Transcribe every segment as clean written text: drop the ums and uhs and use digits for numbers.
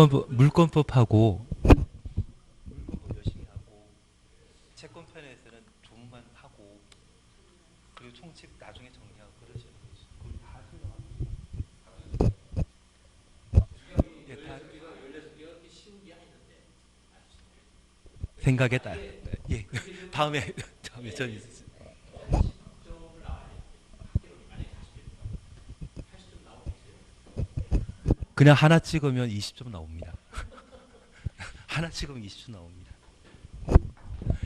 물권법하고 물권법 열심히 하고 채권편에서는 조문만 하고 그리고 총칙 나중에 정리하고 그러시는 거죠. 그걸 다 설명하고. 예, 다 생각에 따라. 예, 다음에 전 그냥 하나 찍으면 20점 나옵니다. 하나 찍으면 20점 나옵니다.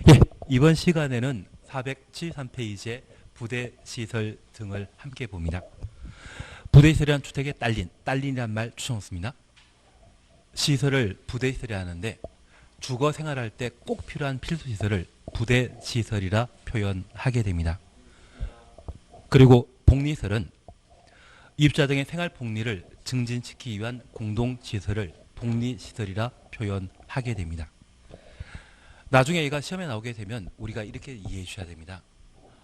예, 이번 시간에는 473페이지의 부대시설 등을 함께 봅니다. 부대시설이란 주택에 딸린이란 말 추천했습니다. 시설을 부대시설이 하는데 주거 생활할 때 꼭 필요한 필수시설을 부대시설이라 표현하게 됩니다. 그리고 복리시설은 입주자 등의 생활 복리를 증진시키기 위한 공동시설을 복리시설이라 표현하게 됩니다. 나중에 얘가 시험에 나오게 되면 우리가 이렇게 이해해 주셔야 됩니다.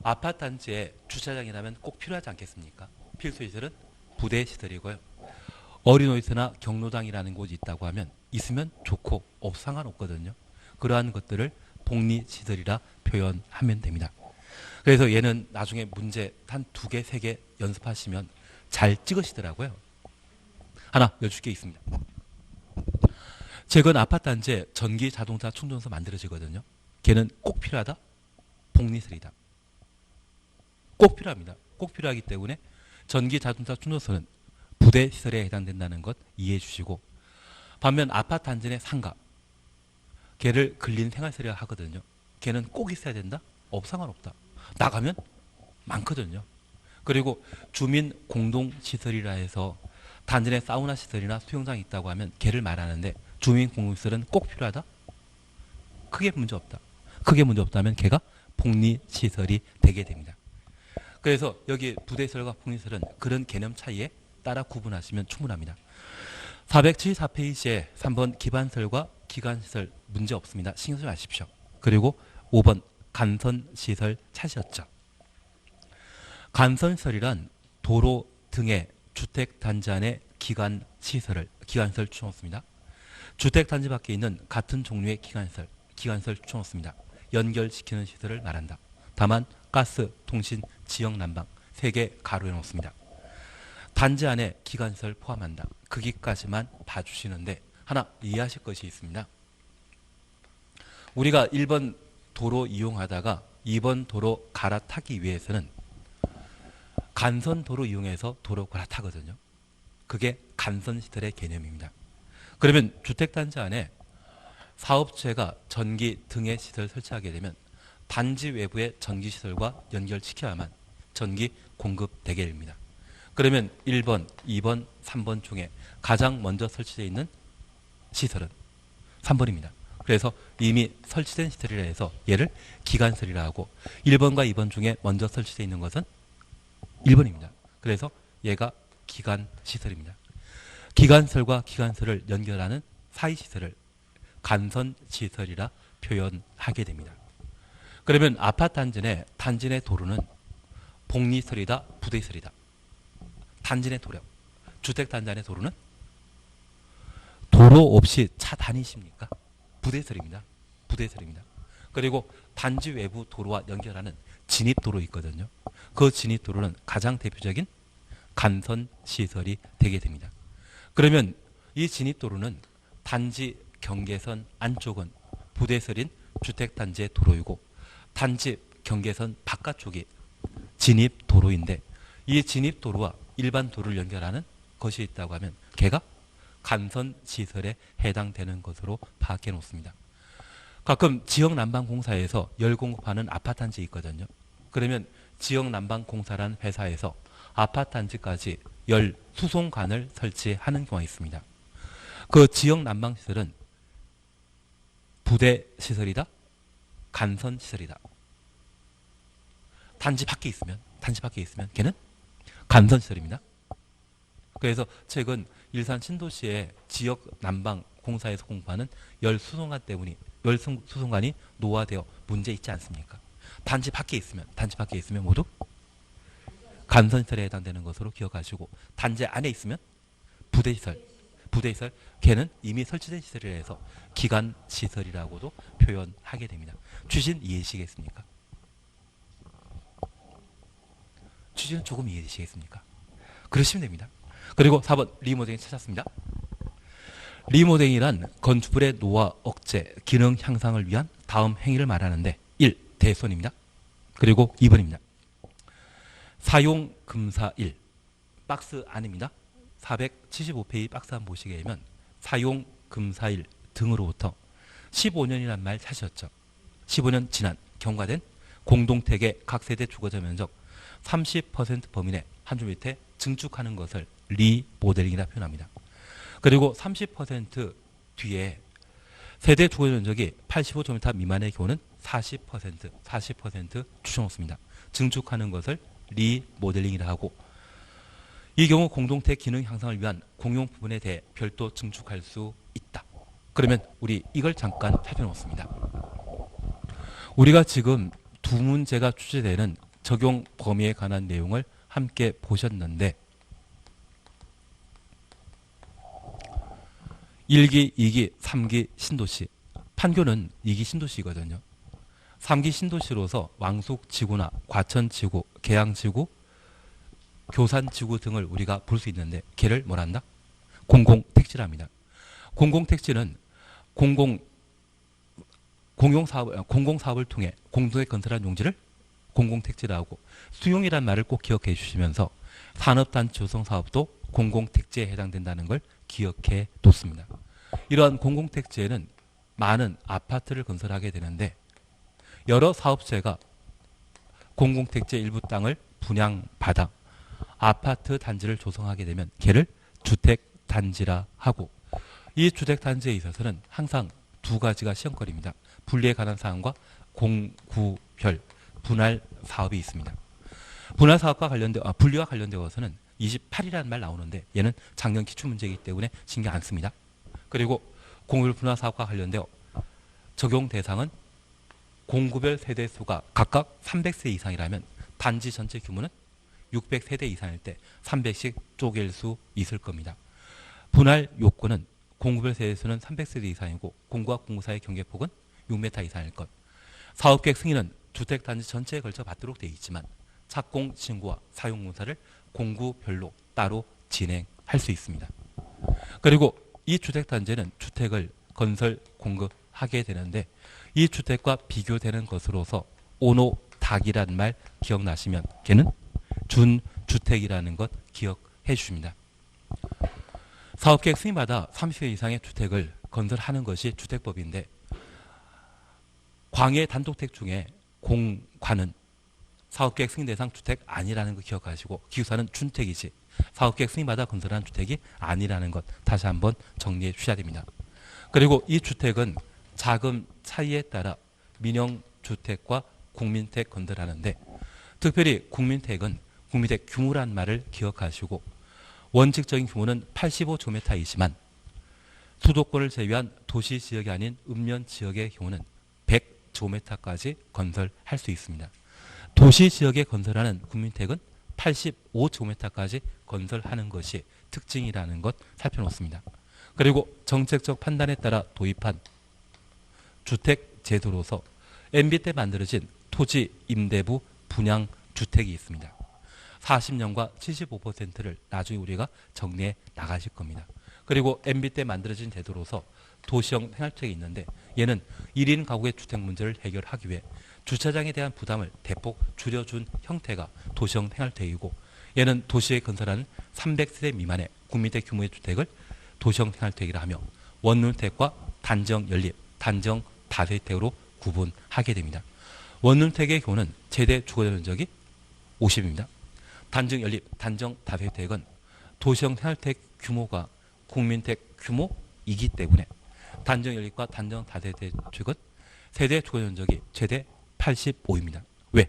아파트 단지에 주차장이라면 꼭 필요하지 않겠습니까? 필수시설은 부대시설이고요. 어린오이스나 경로당이라는 곳이 있다고 하면 있으면 좋고 상관없거든요. 그러한 것들을 복리시설이라 표현하면 됩니다. 그래서 얘는 나중에 문제 한 2개, 3개 연습하시면 잘 찍으시더라고요. 하나 여줄 게 있습니다. 최근 아파트 단지에 전기 자동차 충전소 만들어지거든요. 걔는 꼭 필요하다? 복리시설이다. 꼭 필요합니다. 꼭 필요하기 때문에 전기 자동차 충전소는 부대시설에 해당된다는 것 이해해 주시고, 반면 아파트 단지 내 상가, 걔를 근린생활시설이라 하거든요. 걔는 꼭 있어야 된다? 상관없다. 나가면 많거든요. 그리고 주민공동시설이라 해서 단지 내 사우나 시설이나 수영장이 있다고 하면 걔를 말하는데 주민공동시설은 꼭 필요하다? 크게 문제 없다. 크게 문제 없다면 걔가 복리시설이 되게 됩니다. 그래서 여기 부대시설과 복리시설은 그런 개념 차이에 따라 구분하시면 충분합니다. 474페이지에 3번 기반시설과 기간시설 문제 없습니다. 신경 쓰지 마십시오. 그리고 5번 간선시설 찾으셨죠. 간선시설이란 도로 등의 주택단지 안의 기간시설 추천했습니다. 주택단지 밖에 있는 같은 종류의 기간시설 추천했습니다. 연결시키는 시설을 말한다. 다만 가스, 통신, 지역 난방 3개 가로해 놓습니다. 단지 안에 기간시설 포함한다. 거기까지만 봐주시는데 하나 이해하실 것이 있습니다. 우리가 1번 도로 이용하다가 2번 도로 갈아타기 위해서는 간선도로 이용해서 도로 갈아타거든요. 그게 간선시설의 개념입니다. 그러면 주택단지 안에 사업체가 전기 등의 시설 설치하게 되면 단지 외부의 전기시설과 연결시켜야만 전기 공급되게 됩니다. 그러면 1번, 2번, 3번 중에 가장 먼저 설치되어 있는 시설은 3번입니다. 그래서 이미 설치된 시설이라 해서 얘를 기간시설이라 하고 1번과 2번 중에 먼저 설치되어 있는 것은 1번입니다. 그래서 얘가 기간시설입니다. 기간시설과 기간시설을 연결하는 사이시설을 간선시설이라 표현하게 됩니다. 그러면 아파트 단지 내 도로는 복리시설이다, 부대시설이다. 단지 내 도로, 주택단지 안의 도로는 도로 없이 차 다니십니까? 부대시설입니다. 부대시설입니다. 그리고 단지 외부 도로와 연결하는 진입도로 있거든요. 그 진입도로는 가장 대표적인 간선시설이 되게 됩니다. 그러면 이 진입도로는 단지 경계선 안쪽은 부대시설인 주택단지의 도로이고 단지 경계선 바깥쪽이 진입도로인데 이 진입도로와 일반 도로를 연결하는 것이 있다고 하면 걔가 간선시설에 해당되는 것으로 파악해 놓습니다. 가끔 지역난방공사에서 열 공급하는 아파트 단지 있거든요. 그러면 지역난방공사라는 회사에서 아파트 단지까지 열 수송관을 설치하는 경우가 있습니다. 그 지역난방시설은 부대시설이다, 간선시설이다. 단지 밖에 있으면 걔는 간선시설입니다. 그래서 최근 일산 신도시의 지역난방공사에서 공급하는 열 수송관 때문에 열 수송관이 노화되어 문제 있지 않습니까? 단지 밖에 있으면 모두 간선시설에 해당되는 것으로 기억하시고 단지 안에 있으면 부대 시설, 걔는 이미 설치된 시설이라서 기간 시설이라고도 표현하게 됩니다. 취지는 이해되시겠습니까? 취지는 조금 이해되시겠습니까? 그러시면 됩니다. 그리고 4번 리모델링 찾았습니다. 리모델링이란 건축물의 노화 억제, 기능 향상을 위한 다음 행위를 말하는데 1. 대손입니다. 그리고 2번입니다. 사용 금사 1. 박스 안입니다. 475페이지 박스 안 보시게 되면 사용 금사 1 등으로부터 15년이란 말 찾으셨죠. 15년 지난 경과된 공동택의 각 세대 주거자 면적 30% 범위 내 한 줄 밑에 증축하는 것을 리모델링이라 표현합니다. 그리고 30% 뒤에 세대 주거자 면적이 85제곱미터 미만의 경우는 40% 추천없습니다. 증축하는 것을 리모델링이라 하고, 이 경우 공동택 기능 향상을 위한 공용 부분에 대해 별도 증축할 수 있다. 그러면 우리 이걸 잠깐 살펴놓습니다. 우리가 지금 두 문제가 출제되는 적용 범위에 관한 내용을 함께 보셨는데 1기, 2기, 3기 신도시, 판교는 2기 신도시거든요. 3기 신도시로서 왕숙지구나 과천지구, 계양지구, 교산지구 등을 우리가 볼 수 있는데 걔를 뭐란다? 공공택지랍니다. 공공택지는 공공사업을 통해 공동에 건설한 용지를 공공택지라고, 수용이란 말을 꼭 기억해 주시면서 산업단지 조성사업도 공공택지에 해당된다는 걸 기억해 뒀습니다. 이러한 공공택지에는 많은 아파트를 건설하게 되는데 여러 사업체가 공공택지의 일부 땅을 분양받아 아파트 단지를 조성하게 되면 걔를 주택단지라 하고, 이 주택단지에 있어서는 항상 두 가지가 시험거리입니다. 분리에 관한 사항과 공구별, 분할 사업이 있습니다. 분할 사업과 분리와 관련되어서는 28이라는 말 나오는데 얘는 작년 기출문제이기 때문에 신경 안 씁니다. 그리고 공구별 분할 사업과 관련되어 적용 대상은 공구별 세대수가 각각 300세 이상이라면 단지 전체 규모는 600세대 이상일 때 300씩 쪼갤 수 있을 겁니다. 분할 요건은 공구별 세대수는 300세대 이상이고 공구와 공구 사이의 경계폭은 6m 이상일 것. 사업계획 승인은 주택단지 전체에 걸쳐 받도록 되어 있지만 착공 신고와 사용 공사를 공구별로 따로 진행할 수 있습니다. 그리고 이 주택단지에는 주택을 건설 공급하게 되는데 이 주택과 비교되는 것으로서 오노닥이라는 말 기억나시면 걔는 준주택이라는 것 기억해 주십니다. 사업계획 승인받아 30세 이상의 주택을 건설하는 것이 주택법인데 광해 단독택 중에 공관은 사업계획 승인 대상 주택 아니라는 거 기억하시고 기숙사는 준택이지 사업계획 승인받아 건설한 주택이 아니라는 것 다시 한번 정리해 주셔야 됩니다. 그리고 이 주택은 자금 차이에 따라 민영주택과 국민택 건설하는데 특별히 국민택은 국민택 규모란 말을 기억하시고 원칙적인 규모는 85제곱미터이지만 수도권을 제외한 도시 지역이 아닌 읍면 지역의 경우는 100제곱미터까지 건설할 수 있습니다. 도시 지역에 건설하는 국민택은 85제곱미터까지 건설하는 것이 특징이라는 것 살펴놓습니다. 그리고 정책적 판단에 따라 도입한 주택 제도로서 MB 때 만들어진 토지 임대부 분양 주택이 있습니다. 40년과 75%를 나중에 우리가 정리해 나가실 겁니다. 그리고 MB 때 만들어진 제도로서 도시형 생활주택이 있는데 얘는 1인 가구의 주택 문제를 해결하기 위해 주차장에 대한 부담을 대폭 줄여준 형태가 도시형 생활주택이고, 얘는 도시에 건설하는 300세대 미만의 국민택 규모의 주택을 도시형 생활주택이라 하며 원룸택과 단정 연립, 단정 다세대로 구분하게 됩니다. 원룸택의 경우는 최대 주거자 면적이 50입니다. 단정 연립, 단정 다세대택은 도시형 생활주택 규모가 국민택 규모이기 때문에 단정 연립과 단정 다세대택은 세대 주거 면적이 최대 85입니다. 왜?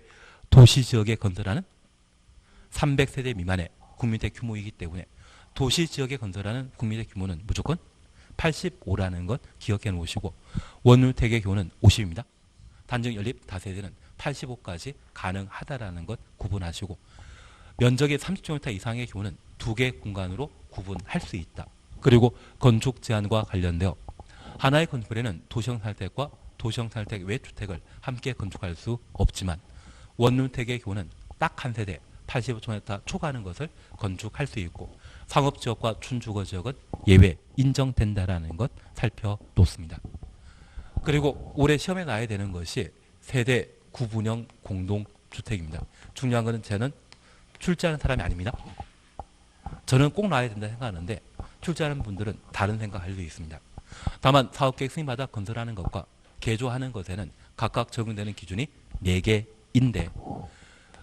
도시 지역에 건설하는 300세대 미만의 국민택 규모이기 때문에 도시 지역에 건설하는 국민택 규모는 무조건 85라는 것 기억해 놓으시고, 원룸택의 경우는 50입니다. 단정 연립 다세대는 85까지 가능하다라는 것 구분하시고, 면적이 30제곱미터 이상의 경우는 두 개 공간으로 구분할 수 있다. 그리고 건축 제한과 관련되어 하나의 건물에는 도시형 살택과 도시형 살택 외 주택을 함께 건축할 수 없지만 원주택의 경우는 딱 한 세대 85제곱미터 초과하는 것을 건축할 수 있고 상업지역과 준주거지역은 예외 인정된다라는 것 살펴놓습니다. 그리고 올해 시험에 나와야 되는 것이 세대 구분형 공동주택입니다. 중요한 것은 저는 출제하는 사람이 아닙니다. 저는 꼭 나와야 된다 생각하는데 출제하는 분들은 다른 생각할 수 있습니다. 다만 사업계획 승인받아 건설하는 것과 개조하는 것에는 각각 적용되는 기준이 4개인데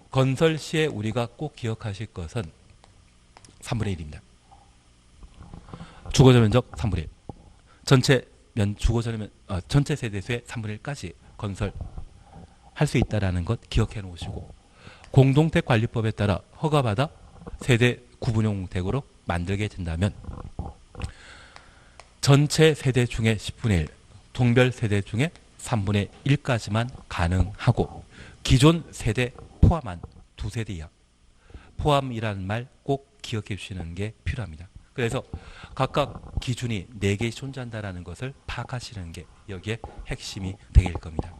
건설 시에 우리가 꼭 기억하실 것은 3분의 1입니다. 주거적 면적 3분의 1. 전체 세대수의 3분의 1까지 건설할 수 있다는 것 기억해 놓으시고 공동택 관리법에 따라 허가받아 세대 구분형 택으로 만들게 된다면 전체 세대 중에 10분의 1, 동별 세대 중에 3분의 1까지만 가능하고 기존 세대 포함한 2세대 이하 포함이라는 말 꼭 기억해 주시는 게 필요합니다. 그래서 각각 기준이 4개 존재한다는 것을 파악하시는 게 여기에 핵심이 되길 겁니다.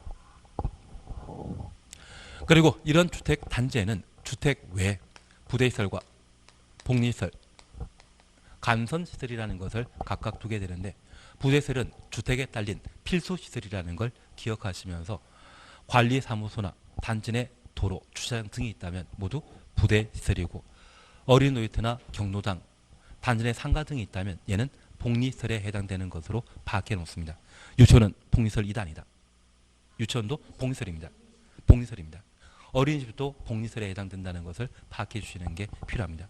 그리고 이런 주택 단지에는 주택 외 부대시설과 복리시설, 간선시설이라는 것을 각각 두게 되는데 부대시설은 주택에 딸린 필수시설이라는 걸 기억하시면서 관리사무소나 단지 내 도로, 주차장 등이 있다면 모두 부대시설이고 어린 놀이터나 경로당, 단지 내 상가 등이 있다면 얘는 복리시설에 해당되는 것으로 파악해 놓습니다. 유치원은 복리시설 2단이다. 유치원도 복리시설입니다. 복리시설입니다. 어린이집도 복리시설에 해당된다는 것을 파악해 주시는 게 필요합니다.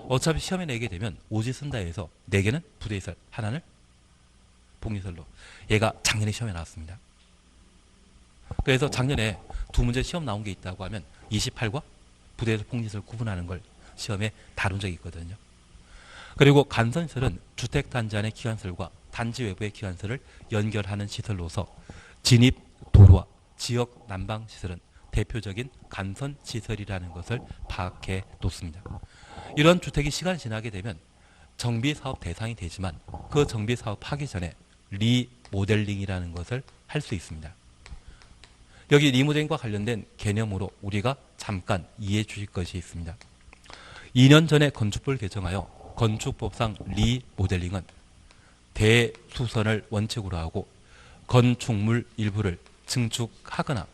어차피 시험에 내게 되면 오지 쓴다 해서 4개는 부대시설, 하나는 복리시설로 얘가 작년에 시험에 나왔습니다. 그래서 작년에 2문제 시험 나온 게 있다고 하면 28과 부대시설, 복리시설 구분하는 걸 시험에 다룬 적이 있거든요. 그리고 간선시설은 주택단지 안의 기관시설과 단지 외부의 기관시설을 연결하는 시설로서 진입 도로와 지역 난방시설은 대표적인 간선시설이라는 것을 파악해 놓습니다. 이런 주택이 시간이 지나게 되면 정비사업 대상이 되지만 그 정비사업 하기 전에 리모델링이라는 것을 할 수 있습니다. 여기 리모델링과 관련된 개념으로 우리가 잠깐 이해해 주실 것이 있습니다. 2년 전에 건축법을 개정하여 건축법상 리모델링은 대수선을 원칙으로 하고 건축물 일부를 증축하거나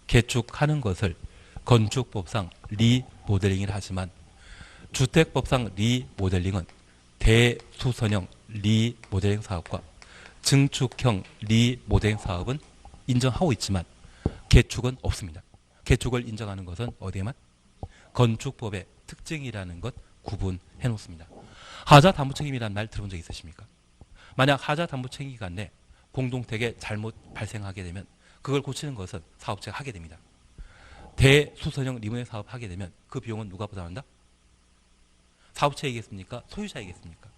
개축하는 것을 건축법상 리모델링이라 하지만 주택법상 리모델링은 대수선형 리모델링 사업과 증축형 리모델링 사업은 인정하고 있지만 개축은 없습니다. 개축을 인정하는 것은 어디에만? 건축법의 특징이라는 것 구분해 놓습니다. 하자 담보 책임이라는 말 들어본 적 있으십니까? 만약 하자 담보 책임 기간 내 공동택에 잘못 발생하게 되면 그걸 고치는 것은 사업자가 하게 됩니다. 대수선형 리모델링 사업 하게 되면 그 비용은 누가 부담한다? 사업체이겠습니까? 소유자이겠습니까?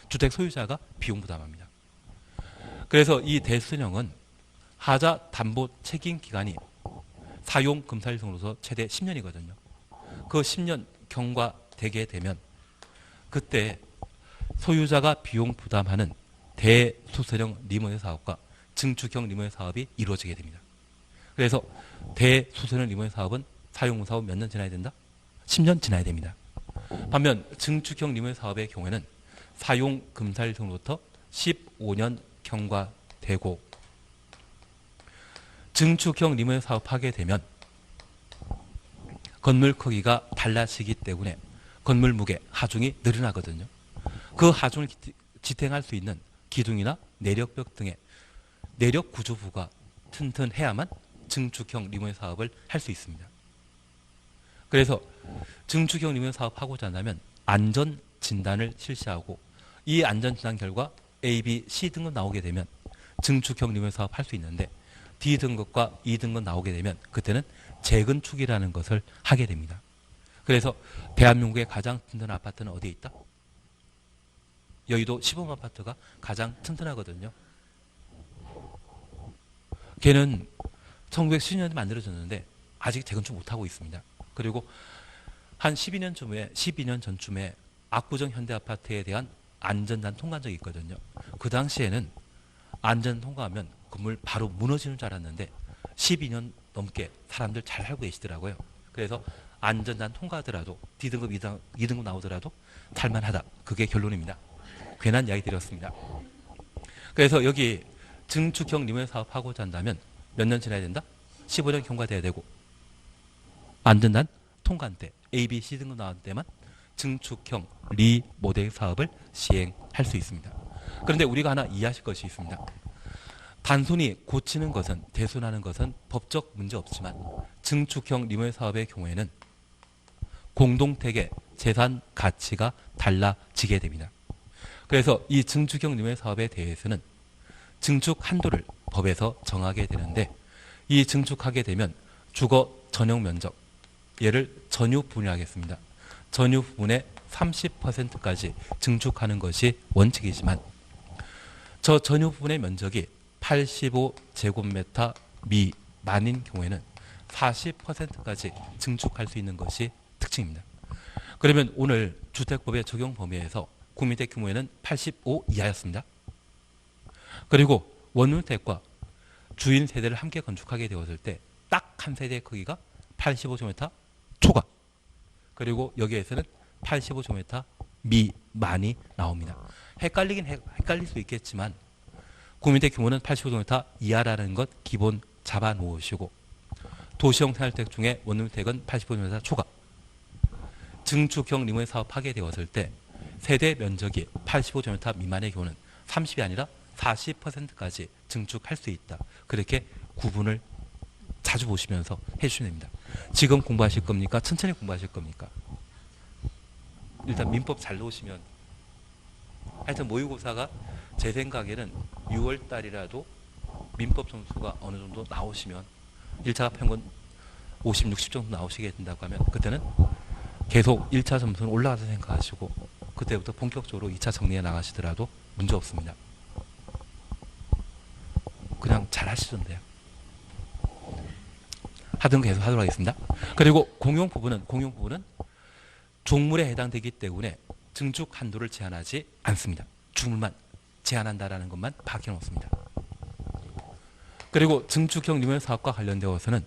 주택 소유자가 비용 부담합니다. 그래서 이 대수선형은 하자 담보 책임 기간이 사용 금살성으로서 최대 10년이거든요. 그 10년 경과되게 되면 그때 소유자가 비용 부담하는 대수선형 리모델링 사업과 증축형 리모델링 사업이 이루어지게 됩니다. 그래서 대수선형 리모델링 사업은 사용 사업 몇 년 지나야 된다? 10년 지나야 됩니다. 반면 증축형 리모델링 사업의 경우에는 사용 금살성으로부터 15년 경과되고 증축형 리모델링 사업하게 되면 건물 크기가 달라지기 때문에 건물 무게, 하중이 늘어나거든요. 그 하중을 지탱할 수 있는 기둥이나 내력벽 등의 내력 구조부가 튼튼해야만 증축형 리모델링 사업을 할 수 있습니다. 그래서 증축형 리모델링 사업하고자 한다면 안전 진단을 실시하고 이 안전 진단 결과 A, B, C 등급 나오게 되면 증축형 리모델링 사업 할 수 있는데 D 등급과 E 등급 나오게 되면 그때는 재건축이라는 것을 하게 됩니다. 그래서 대한민국의 가장 튼튼한 아파트는 어디에 있다? 여의도 시범 아파트가 가장 튼튼하거든요. 걔는 1912년에 만들어졌는데 아직 재건축 못하고 있습니다. 그리고 한 12년 전쯤에 압구정 현대아파트에 대한 안전단 통과한 적이 있거든요. 그 당시에는 안전 통과하면 건물 바로 무너지는 줄 알았는데 12년 넘게 사람들 잘 살고 계시더라고요. 그래서 안전단 통과하더라도 D등급, 2등급 나오더라도 살만하다. 그게 결론입니다. 괜한 이야기 드렸습니다. 그래서 여기 증축형 리모델링 사업하고자 한다면 몇 년 지나야 된다? 15년 경과돼야 되고 안전단 통과한 때 A, B, C 등급 나온 때만 증축형 리모델링 사업을 시행할 수 있습니다. 그런데 우리가 하나 이해하실 것이 있습니다. 단순히 고치는 것은, 대손하는 것은 법적 문제 없지만 증축형 리모델링 사업의 경우에는 공동택의 재산 가치가 달라지게 됩니다. 그래서 이 증축형 리모델링 사업에 대해서는 증축 한도를 법에서 정하게 되는데 이 증축하게 되면 주거 전용 면적, 얘를 전유 부분이라고 하겠습니다. 전유 부분의 30%까지 증축하는 것이 원칙이지만 저 전유 부분의 면적이 85제곱미터 미만인 경우에는 40%까지 증축할 수 있는 것이 특징입니다. 그러면 오늘 주택법의 적용 범위에서 국민택 규모에는 85 이하였습니다. 그리고 원주택과 주인 세대를 함께 건축하게 되었을 때 딱 한 세대의 크기가 85제곱미터 초과, 그리고 여기에서는 85제곱미터 미만이 나옵니다. 헷갈릴 수 있겠지만 국민택 규모는 85제곱미터 이하라는 것 기본 잡아 놓으시고 도시형 생활주택 중에 원주택은 85제곱미터 초과, 증축형 리모델링 사업하게 되었을 때 세대 면적이 85제곱미터 미만의 경우는 30이 아니라 40%까지 증축할 수 있다. 그렇게 구분을 자주 보시면서 해주시면 됩니다. 지금 공부하실 겁니까? 천천히 공부하실 겁니까? 일단 민법 잘 넣으시면, 하여튼 모의고사가 제 생각에는 6월 달이라도 민법 점수가 어느 정도 나오시면 1차 평균 50, 60 정도 나오시게 된다고 하면 그때는 계속 1차 점수는 올라가서 생각하시고 그때부터 본격적으로 2차 정리해 나가시더라도 문제 없습니다. 그냥 잘 하시던데요. 하던 거 계속 하도록 하겠습니다. 그리고 공용 부분은 종물에 해당되기 때문에 증축 한도를 제한하지 않습니다. 주물만 제한한다라는 것만 밝혀 놓습니다. 그리고 증축형 리모델링 사업과 관련되어서는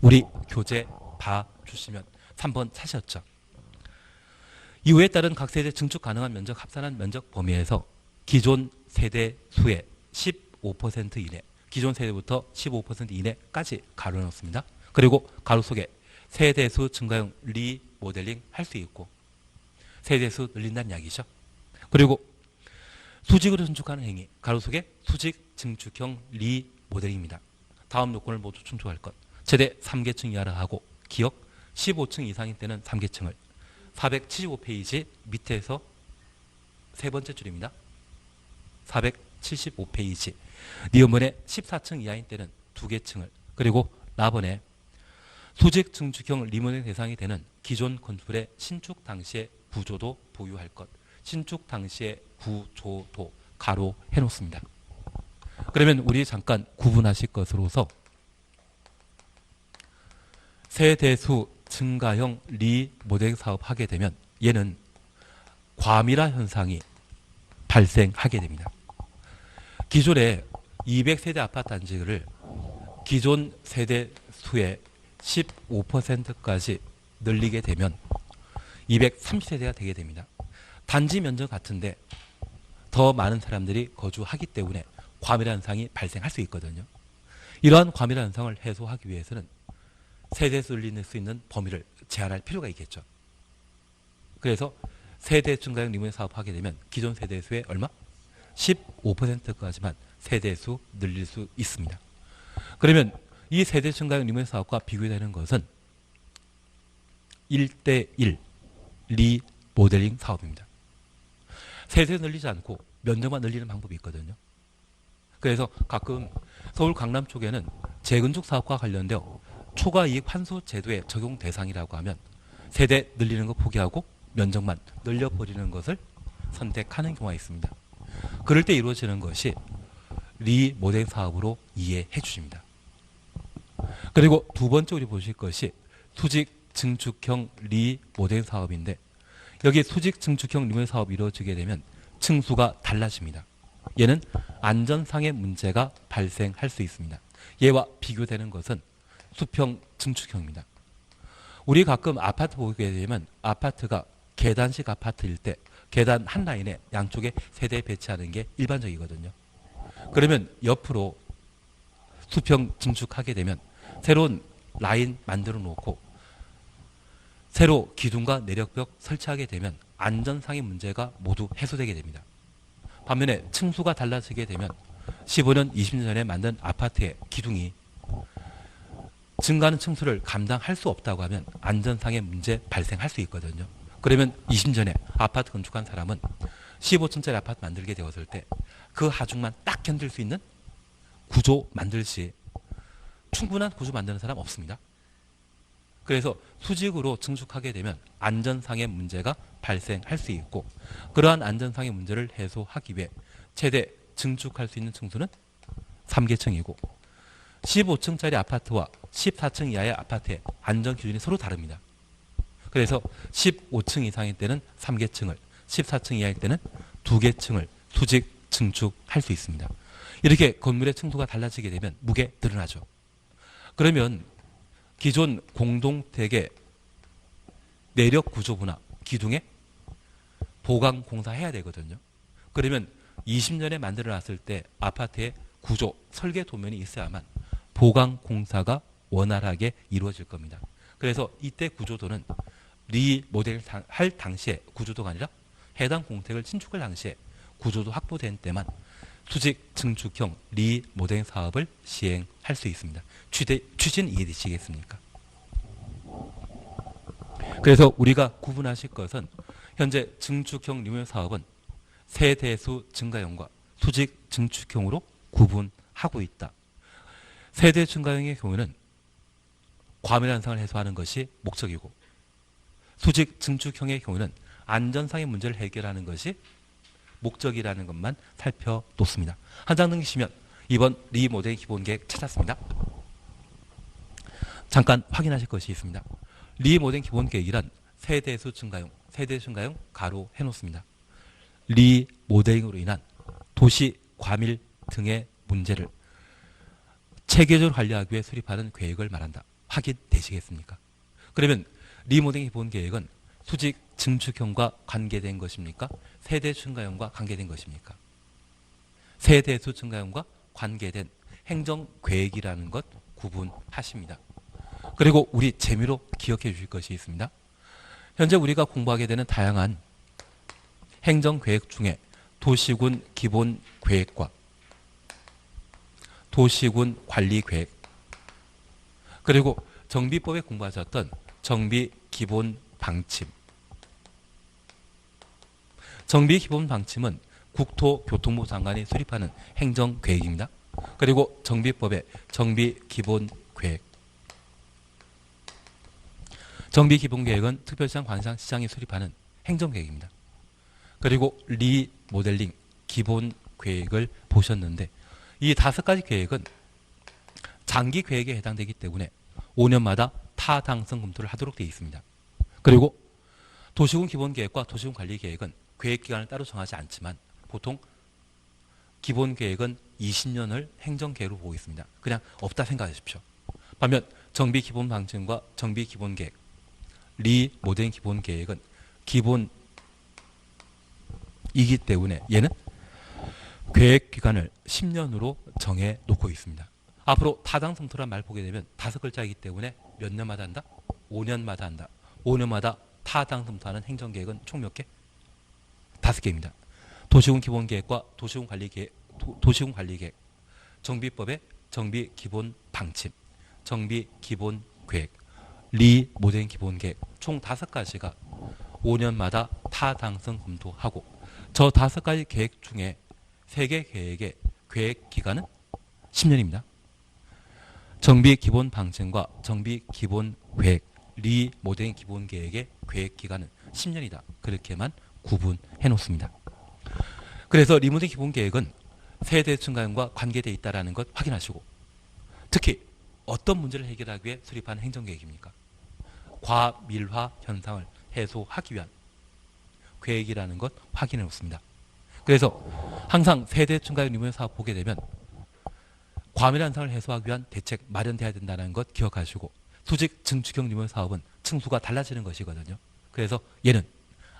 우리 교재 봐주시면 3번 사셨죠. 이후에 따른 각 세대 증축 가능한 면적 합산한 면적 범위에서 기존 세대 수의 15% 이내, 기존 세대부터 15% 이내까지 가로 넣습니다. 그리고 가로 속에 세대수 증가형 리모델링 할 수 있고 세대수 늘린다는 이야기죠. 그리고 수직으로 증축하는 행위, 가로 속에 수직 증축형 리모델링입니다. 다음 요건을 모두 충족할 것. 최대 3계층 이하라 하고 기억 15층 이상일 때는 3계층을 475페이지 밑에서 세 번째 줄입니다. 475페이지 니은번에 14층 이하인 때는 2계층을, 그리고 나번에 수직 증축형 리모델링 대상이 되는 기존 건물의 신축 당시의 구조도 보유할 것. 신축 당시의 구조도 가로 해놓습니다. 그러면 우리 잠깐 구분하실 것으로서 세대수 증가형 리모델링 사업 하게 되면 얘는 과밀화 현상이 발생하게 됩니다. 기존에 200세대 아파트 단지를 기존 세대 수의 15%까지 늘리게 되면 230세대가 되게 됩니다. 단지 면적 같은데 더 많은 사람들이 거주하기 때문에 과밀화 현상이 발생할 수 있거든요. 이러한 과밀화 현상을 해소하기 위해서는 세대수 늘릴 수 있는 범위를 제한할 필요가 있겠죠. 그래서 세대 증가형 리모델링 사업하게 되면 기존 세대수의 얼마? 15%까지만 세대수 늘릴 수 있습니다. 그러면 이 세대 증가형 리모델링 사업과 비교되는 것은 1대1 리모델링 사업입니다. 세대 늘리지 않고 면적만 늘리는 방법이 있거든요. 그래서 가끔 서울 강남 쪽에는 재건축 사업과 관련되어 초과이익 환수 제도의 적용 대상이라고 하면 세대 늘리는 거 포기하고 면적만 늘려버리는 것을 선택하는 경우가 있습니다. 그럴 때 이루어지는 것이 리모델링 사업으로 이해해 주십니다. 그리고 두 번째 우리 보실 것이 수직 증축형 리모델링 사업인데 여기 수직 증축형 리모델링 사업이 이루어지게 되면 층수가 달라집니다. 얘는 안전상의 문제가 발생할 수 있습니다. 얘와 비교되는 것은 수평 증축형입니다. 우리 가끔 아파트 보게 되면 아파트가 계단식 아파트일 때 계단 한 라인에 양쪽에 세대 배치하는 게 일반적이거든요. 그러면 옆으로 수평 증축하게 되면 새로운 라인 만들어 놓고 새로 기둥과 내력벽 설치하게 되면 안전상의 문제가 모두 해소되게 됩니다. 반면에 층수가 달라지게 되면 15년, 20년 전에 만든 아파트의 기둥이 증가하는 층수를 감당할 수 없다고 하면 안전상의 문제 발생할 수 있거든요. 그러면 20년 전에 아파트 건축한 사람은 15층짜리 아파트 만들게 되었을 때 그 하중만 딱 견딜 수 있는 구조 만들 시 충분한 구조 만드는 사람 없습니다. 그래서 수직으로 증축하게 되면 안전상의 문제가 발생할 수 있고 그러한 안전상의 문제를 해소하기 위해 최대 증축할 수 있는 층수는 3계층이고 15층짜리 아파트와 14층 이하의 아파트의 안전 기준이 서로 다릅니다. 그래서 15층 이상일 때는 3계층을 14층 이하일 때는 2계층을 수직 증축할 수 있습니다. 이렇게 건물의 층수가 달라지게 되면 무게 늘어나죠. 그러면 기존 공동택의 내력 구조부나 기둥에 보강 공사해야 되거든요. 그러면 20년에 만들어놨을 때 아파트의 구조, 설계 도면이 있어야만 보강 공사가 원활하게 이루어질 겁니다. 그래서 이때 구조도는 리모델링 할 당시에 구조도가 아니라 해당 공택을 신축할 당시에 구조도 확보된 때만 수직 증축형 리모델링 사업을 시행할 수 있습니다. 취지는 이해되시겠습니까? 그래서 우리가 구분하실 것은 현재 증축형 리모델링 사업은 세대수 증가형과 수직 증축형으로 구분하고 있다. 세대 증가형의 경우는 과밀 현상을 해소하는 것이 목적이고 수직 증축형의 경우는 안전상의 문제를 해결하는 것이 목적이라는 것만 살펴놓습니다. 한 장 넘기시면 이번 리모델링 기본계획 찾았습니다. 잠깐 확인하실 것이 있습니다. 리모델링 기본계획이란 세대수 증가형, 세대 증가형 가로 해놓습니다. 리모델링으로 인한 도시 과밀 등의 문제를 체계적으로 관리하기 위해 수립하는 계획을 말한다. 확인되시겠습니까? 그러면 리모델링 기본계획은 수직 증축형과 관계된 것입니까? 세대 증가형과 관계된 것입니까? 세대수 증가형과 관계된 행정계획이라는 것 구분하십니다. 그리고 우리 재미로 기억해 주실 것이 있습니다. 현재 우리가 공부하게 되는 다양한 행정계획 중에 도시군 기본계획과 도시군 관리계획 그리고 정비법에 공부하셨던 정비기본방침 정비기본방침은 국토교통부 장관이 수립하는 행정계획입니다. 그리고 정비법의 정비기본계획 정비기본계획은 특별시장, 관시장이 수립하는 행정계획입니다. 그리고 리모델링 기본계획을 보셨는데 이 5가지 계획은 장기계획에 해당되기 때문에 5년마다 타당성 검토를 하도록 되어 있습니다. 그리고 도시군 기본계획과 도시군 관리계획은 계획기간을 따로 정하지 않지만 보통 기본계획은 20년을 행정계획으로 보고 있습니다. 그냥 없다 생각하십시오. 반면 정비기본방침과 정비기본계획, 리모델링 기본계획은 기본이기 때문에 얘는 계획기간을 10년으로 정해놓고 있습니다. 앞으로 타당성토란 말 보게 되면 5글자이기 때문에 몇 년마다 한다? 5년마다 한다. 5년마다 타당성토하는 행정계획은 총 몇 개? 5개입니다. 도시군 기본계획과 도시군 관리계획, 정비법의 정비기본방침, 정비기본계획, 리모델링 기본계획 총 5가지가 5년마다 타당성 검토하고 저 5가지 계획 중에 3개 계획의 계획기간은 10년입니다. 정비기본방침과 정비기본계획, 리모델링 기본계획의 계획기간은 10년이다. 그렇게만 구분해 놓습니다. 그래서 리모델링 기본계획은 세대 증가형과 관계되어 있다는 것 확인하시고 특히 어떤 문제를 해결하기 위해 수립한 행정계획입니까? 과밀화 현상을 해소하기 위한 계획이라는 것 확인해 놓습니다. 그래서 항상 세대 증가율 리모델링 사업 보게 되면 과밀 현상을 해소하기 위한 대책 마련돼야 된다는 것 기억하시고, 수직 증축형 리모델링 사업은 층수가 달라지는 것이거든요. 그래서 얘는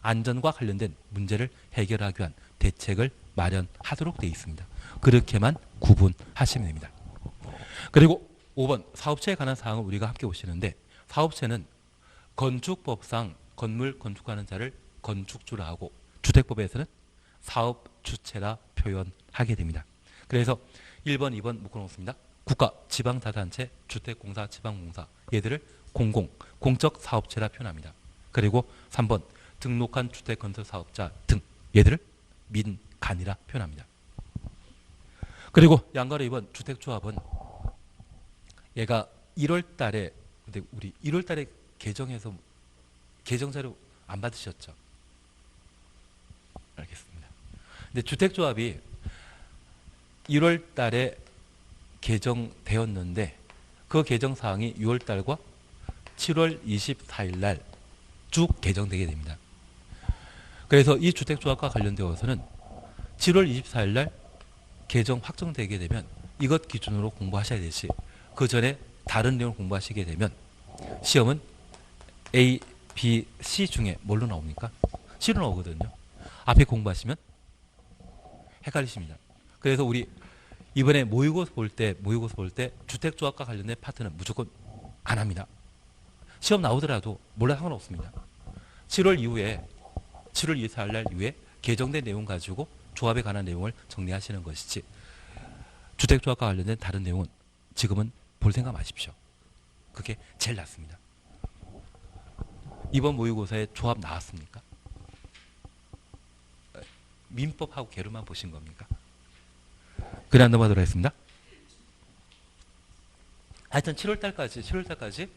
안전과 관련된 문제를 해결하기 위한 대책을 마련하도록 되어 있습니다. 그렇게만 구분하시면 됩니다. 그리고 5번 사업체에 관한 사항을 우리가 함께 보시는데, 사업체는 건축법상 건물 건축하는 자를 건축주라 하고 주택법에서는 사업주체라 표현하게 됩니다. 그래서 1번, 2번 묶어놓습니다. 국가, 지방자단체, 주택공사, 지방공사, 얘들을 공적 사업체라 표현합니다. 그리고 3번 등록한 주택건설사업자 등, 얘들을 민간이라 표현합니다. 그리고 양가로 2번 주택조합은 얘가 1월 달에, 근데 우리 1월 달에 개정해서 개정자료 안 받으셨죠? 알겠습니다. 근데 주택조합이 1월 달에 개정되었는데 그 개정 사항이 6월 달과 7월 24일 날 쭉 개정되게 됩니다. 그래서 이 주택조합과 관련되어서는 7월 24일 날 개정 확정되게 되면 이것 기준으로 공부하셔야 되시, 그 전에 다른 내용을 공부하시게 되면 시험은 A, B, C 중에 뭘로 나옵니까? C로 나오거든요. 앞에 공부하시면 헷갈리십니다. 그래서 우리 이번에 모의고사 볼 때 주택조합과 관련된 파트는 무조건 안 합니다. 시험 나오더라도 몰라 상관없습니다. 7월 24일 날 이후에 개정된 내용 가지고 조합에 관한 내용을 정리하시는 것이지, 주택조합과 관련된 다른 내용은 지금은 볼 생각 마십시오. 그게 제일 낫습니다. 이번 모의고사에 조합 나왔습니까? 민법하고 개로만 보신 겁니까? 그래, 안 넘어가도록 하겠습니다. 하여튼 7월달까지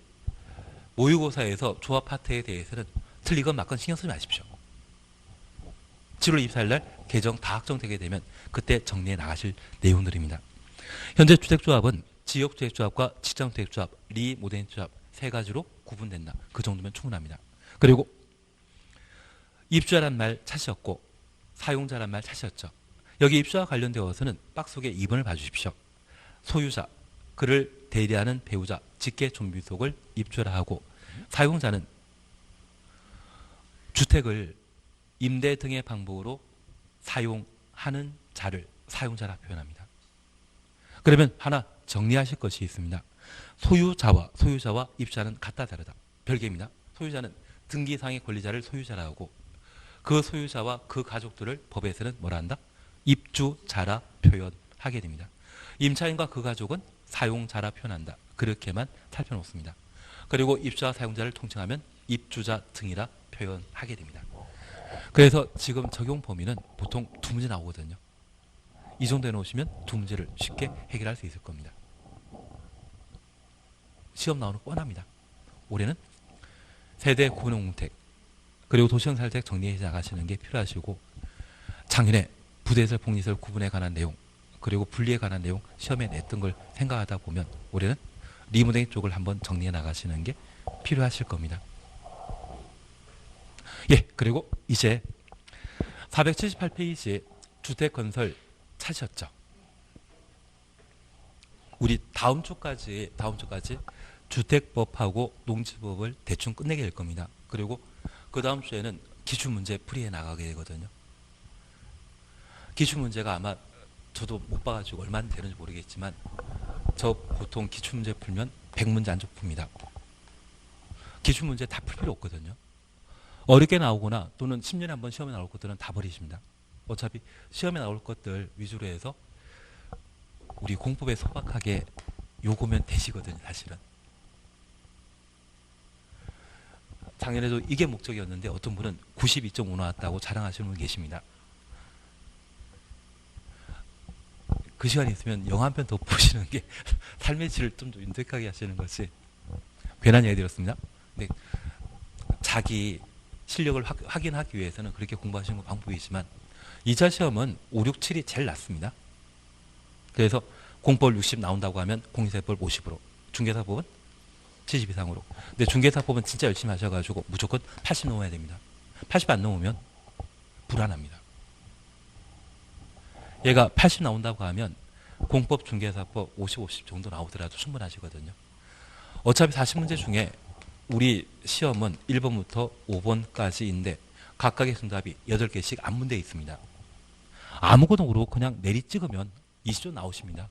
모의고사에서 조합 파트에 대해서는 틀리건 맞건 신경 쓰지 마십시오. 7월 24일 날 개정 다 확정되게 되면 그때 정리해 나가실 내용들입니다. 현재 주택조합은 지역주택조합과 직장주택조합, 리모델링조합 세 가지로 구분된다. 그 정도면 충분합니다. 그리고 입주자란 말 찾으셨고 사용자란 말 찾으셨죠. 여기 입주와 관련되어서는 박스 속에 2번을 봐주십시오. 소유자, 그를 대리하는 배우자, 직계 존비속을 입주라 하고, 사용자는 주택을 임대 등의 방법으로 사용하는 자를 사용자라 표현합니다. 그러면 하나 정리하실 것이 있습니다. 소유자와 입주자는 같다 다르다. 별개입니다. 소유자는 등기상의 권리자를 소유자라 하고, 그 소유자와 그 가족들을 법에서는 뭐라 한다? 입주자라 표현하게 됩니다. 임차인과 그 가족은 사용자라 표현한다. 그렇게만 살펴놓습니다. 그리고 입주자 사용자를 통칭하면 입주자 등이라 표현하게 됩니다. 그래서 지금 적용 범위는 보통 두 문제 나오거든요. 이 정도 해놓으시면 두 문제를 쉽게 해결할 수 있을 겁니다. 시험 나오는 거 뻔합니다. 올해는 세대 공동주택 그리고 도시건설책 정리해 나가시는 게 필요하시고, 작년에 부대시설, 복리시설 구분에 관한 내용 그리고 분리에 관한 내용 시험에 냈던 걸 생각하다 보면 올해는 리모델링 쪽을 한번 정리해 나가시는 게 필요하실 겁니다. 예, 그리고 이제 478페이지 주택건설 찾으셨죠? 우리 다음 주까지 주택법하고 농지법을 대충 끝내게 될 겁니다. 그리고 그 다음 주에는 기출문제 풀이해 나가게 되거든요. 기출문제가 아마 저도 못 봐가지고 얼마나 되는지 모르겠지만 저 보통 기출문제 풀면 100문제 안쪽 풉니다. 기출문제 다 풀 필요 없거든요. 어렵게 나오거나 또는 10년에 한 번 시험에 나올 것들은 다 버리십니다. 어차피 시험에 나올 것들 위주로 해서 우리 공법에 소박하게 요구면 되시거든요. 사실은 작년에도 이게 목적이었는데 어떤 분은 92.5 나왔다고 자랑하시는 분 계십니다. 그 시간이 있으면 영화 한 편 더 보시는 게 삶의 질을 좀 더 윤택하게 하시는 것이, 괜한 얘기 드렸습니다. 근데 자기 실력을 확인하기 위해서는 그렇게 공부하시는 건 방법이지만 2차 시험은 5, 6, 7이 제일 낫습니다. 그래서 공법 60 나온다고 하면 공인세법 50으로, 중개사법은 70 이상으로. 근데 중개사법은 진짜 열심히 하셔가지고 무조건 80 넘어야 됩니다. 80 안 넘으면 불안합니다. 얘가 80 나온다고 하면 공법, 중개사법 50, 50 정도 나오더라도 충분하시거든요. 어차피 40문제 중에 우리 시험은 1번부터 5번까지인데 각각의 정답이 8개씩 안문되어 있습니다. 아무거나 모르고 그냥 내리 찍으면 20점 나오십니다.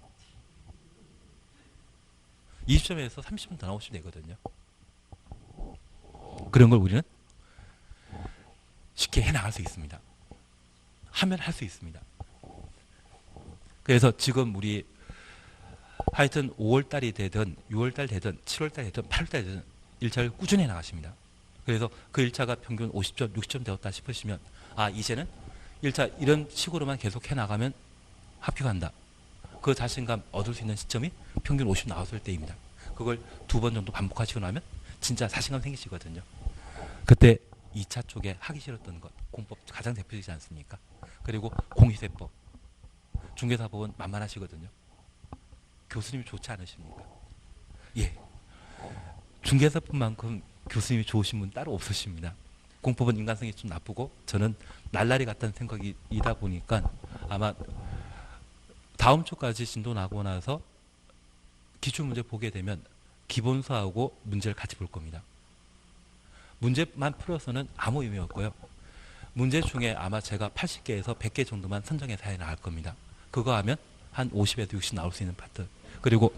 20점에서 30점 더 나오시면 되거든요. 그런 걸 우리는 쉽게 해나갈 수 있습니다. 하면 할 수 있습니다. 그래서 지금 우리 하여튼 5월달이 되든 6월달 되든 7월달 되든 8월달 되든 1차를 꾸준히 나가십니다. 그래서 그 1차가 평균 50점, 60점 되었다 싶으시면 아 이제는 1차 이런 식으로만 계속 해나가면 합격한다. 그 자신감 얻을 수 있는 시점이 평균 50 나왔을 때입니다. 그걸 2번 정도 반복하시고 나면 진짜 자신감 생기시거든요. 그때 2차 쪽에 하기 싫었던 것, 공법 가장 대표적이지 않습니까? 그리고 공시세법, 중개사법은 만만하시거든요. 교수님이 좋지 않으십니까? 예. 중개사법만큼 교수님이 좋으신 분 따로 없으십니다. 공법은 인간성이 좀 나쁘고 저는 날라리 같다는 생각이다 보니까 아마 다음 주까지 진도 나고 나서 기출문제 보게 되면 기본서하고 문제를 같이 볼 겁니다. 문제만 풀어서는 아무 의미 없고요. 문제 중에 아마 제가 80개에서 100개 정도만 선정해서 해 나갈 겁니다. 그거 하면 한 50에서 60 나올 수 있는 파트. 그리고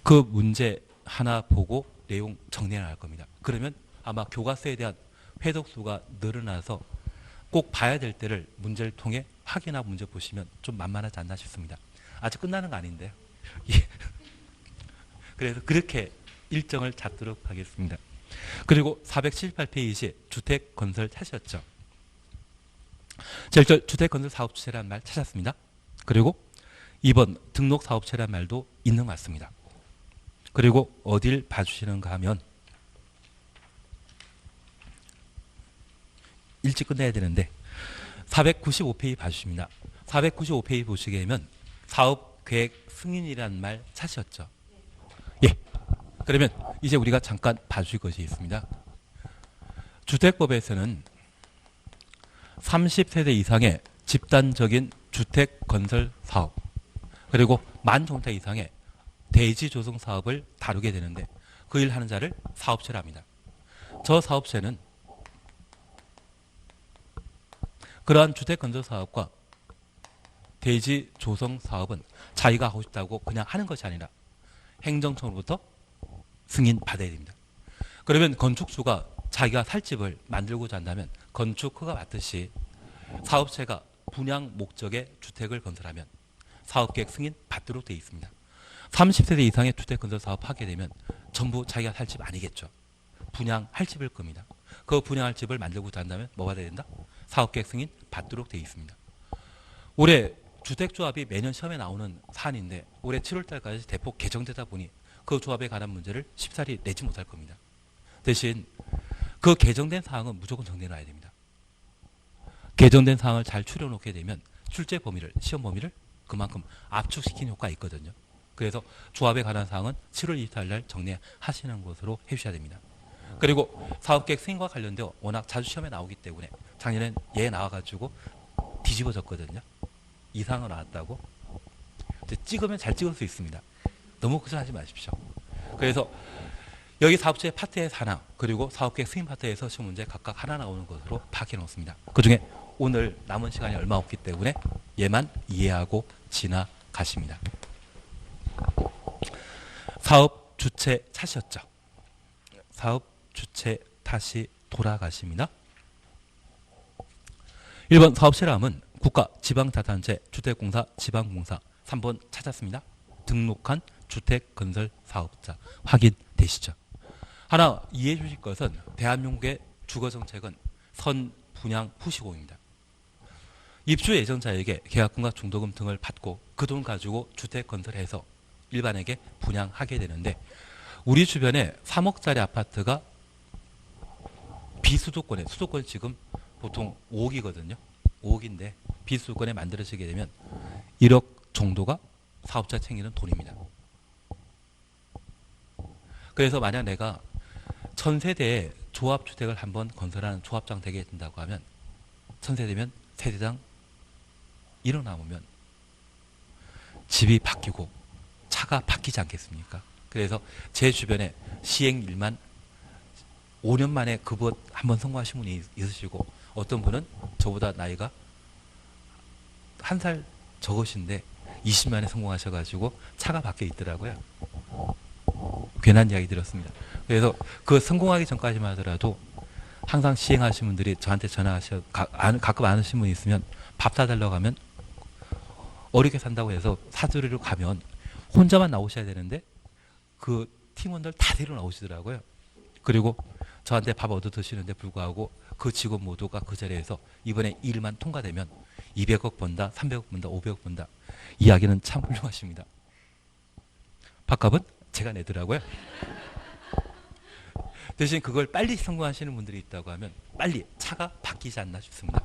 그 문제 하나 보고 내용 정리해 나갈 겁니다. 그러면 아마 교과서에 대한 회독수가 늘어나서 꼭 봐야 될 때를 문제를 통해 확인하고 문제 보시면 좀 만만하지 않나 싶습니다. 아직 끝나는 거 아닌데요. 예. 그래서 그렇게 일정을 잡도록 하겠습니다. 그리고 478페이지 주택건설 찾으셨죠? 자, 주택건설사업주체라는 말 찾았습니다. 그리고 2번 등록사업체라는 말도 있는 것 같습니다. 그리고 어딜 봐주시는가 하면 일찍 끝내야 되는데 495페이지 봐주십니다. 495페이지 보시게 되면 사업계획 승인이라는 말 찾으셨죠? 예. 그러면 이제 우리가 잠깐 봐주실 것이 있습니다. 주택법에서는 30세대 이상의 집단적인 주택건설 사업 그리고 만종자 이상의 대지 조성 사업을 다루게 되는데 그 일 하는 자를 사업체라 합니다. 저 사업체는 그러한 주택건설 사업과 대지 조성 사업은 자기가 하고 싶다고 그냥 하는 것이 아니라 행정청으로부터 승인 받아야 됩니다. 그러면 건축주가 자기가 살 집을 만들고자 한다면 건축허가 받듯이 사업체가 분양 목적의 주택을 건설하면 사업계획 승인 받도록 되어 있습니다. 30세대 이상의 주택건설 사업 하게 되면 전부 자기가 살 집 아니겠죠. 분양할 집일 겁니다. 그 분양할 집을 만들고자 한다면 뭐가 돼야 된다? 사업계획 승인 받도록 되어 있습니다. 올해 주택조합이 매년 시험에 나오는 사안인데 올해 7월달까지 대폭 개정되다 보니 그 조합에 관한 문제를 쉽사리 내지 못할 겁니다. 대신 그 개정된 사항은 무조건 정리해놔야 됩니다. 개정된 사항을 잘 추려놓게 되면 출제 범위를, 시험 범위를 그만큼 압축시키는 효과가 있거든요. 그래서 조합에 관한 사항은 7월 24일 날 정리하시는 것으로 해주셔야 됩니다. 그리고 사업계획 승인과 관련되어 워낙 자주 시험에 나오기 때문에 작년엔 얘 나와가지고 뒤집어졌거든요. 이상은 나왔다고. 찍으면 잘 찍을 수 있습니다. 너무 걱정하지 마십시오. 그래서 여기 사업체 파트에서 하나 그리고 사업계획 승인 파트에서 시험 문제 각각 하나 나오는 것으로 파악해 놓습니다. 그 중에 오늘 남은 시간이 얼마 없기 때문에 얘만 이해하고 지나가십니다. 사업 주체 찾으셨죠? 사업 주체 다시 돌아가십니다. 1번 사업체라면 국가, 지방자치단체, 주택공사, 지방공사. 3번 찾았습니다. 등록한 주택건설사업자 확인되시죠? 하나 이해해 주실 것은 대한민국의 주거정책은 선분양 후시공입니다. 입주 예정자에게 계약금과 중도금 등을 받고 그 돈 가지고 주택건설해서 일반에게 분양하게 되는데 우리 주변에 3억짜리 아파트가 비수도권에, 수도권 지금 보통 5억이거든요. 5억인데 비수도권에 만들어지게 되면 1억 정도가 사업자 챙기는 돈입니다. 그래서 만약 내가 1000세대의 조합주택을 한번 건설하는 조합장 되게 된다고 하면 1000세대면 세대당 일어나면 집이 바뀌고 차가 바뀌지 않겠습니까? 그래서 제 주변에 시행일만 5년 만에 그 법 한번 성공하신 분이 있으시고 어떤 분은 저보다 나이가 한 살 적으신데 20만에 성공하셔가지고 차가 바뀌어 있더라고요. 괜한 이야기 들었습니다. 그래서 그 성공하기 전까지만 하더라도 항상 시행하신 분들이 저한테 전화하셔 가끔 아는 분이 있으면 밥 사달라고 하면 어렵게 산다고 해서 사주리로 가면 혼자만 나오셔야 되는데 그 팀원들 다 데리러 나오시더라고요. 그리고 저한테 밥 얻어 드시는데 불구하고 그 직원 모두가 그 자리에서 이번에 일만 통과되면 200억 번다, 300억 번다, 500억 번다. 이야기는 참 훌륭하십니다. 밥값은 제가 내더라고요. 대신 그걸 빨리 성공하시는 분들이 있다고 하면 빨리 차가 바뀌지 않나 싶습니다.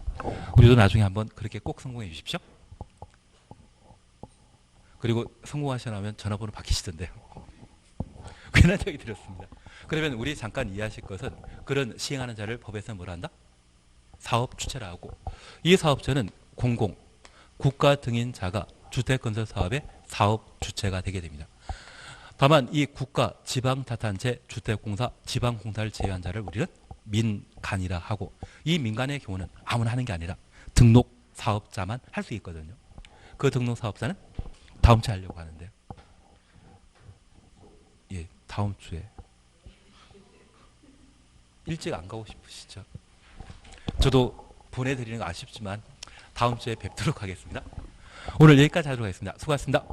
우리도 나중에 한번 그렇게 꼭 성공해 주십시오. 그리고 성공하시고 나면 전화번호 바뀌시던데요. 괜한 얘기 들었습니다. 그러면 우리 잠깐 이해하실 것은 그런 시행하는 자를 법에서 뭐라 한다? 사업 주체라 하고 이 사업자는 공공, 국가 등인 자가 주택건설 사업의 사업 주체가 되게 됩니다. 다만 이 국가, 지방자탄체, 주택공사, 지방공사를 제외한 자를 우리는 민간이라 하고 이 민간의 경우는 아무나 하는 게 아니라 등록 사업자만 할 수 있거든요. 그 등록 사업자는 다음 주에 하려고 하는데요. 예, 다음 주에. 일찍 안 가고 싶으시죠? 저도 보내드리는 거 아쉽지만 다음 주에 뵙도록 하겠습니다. 오늘 여기까지 하도록 하겠습니다. 수고하셨습니다.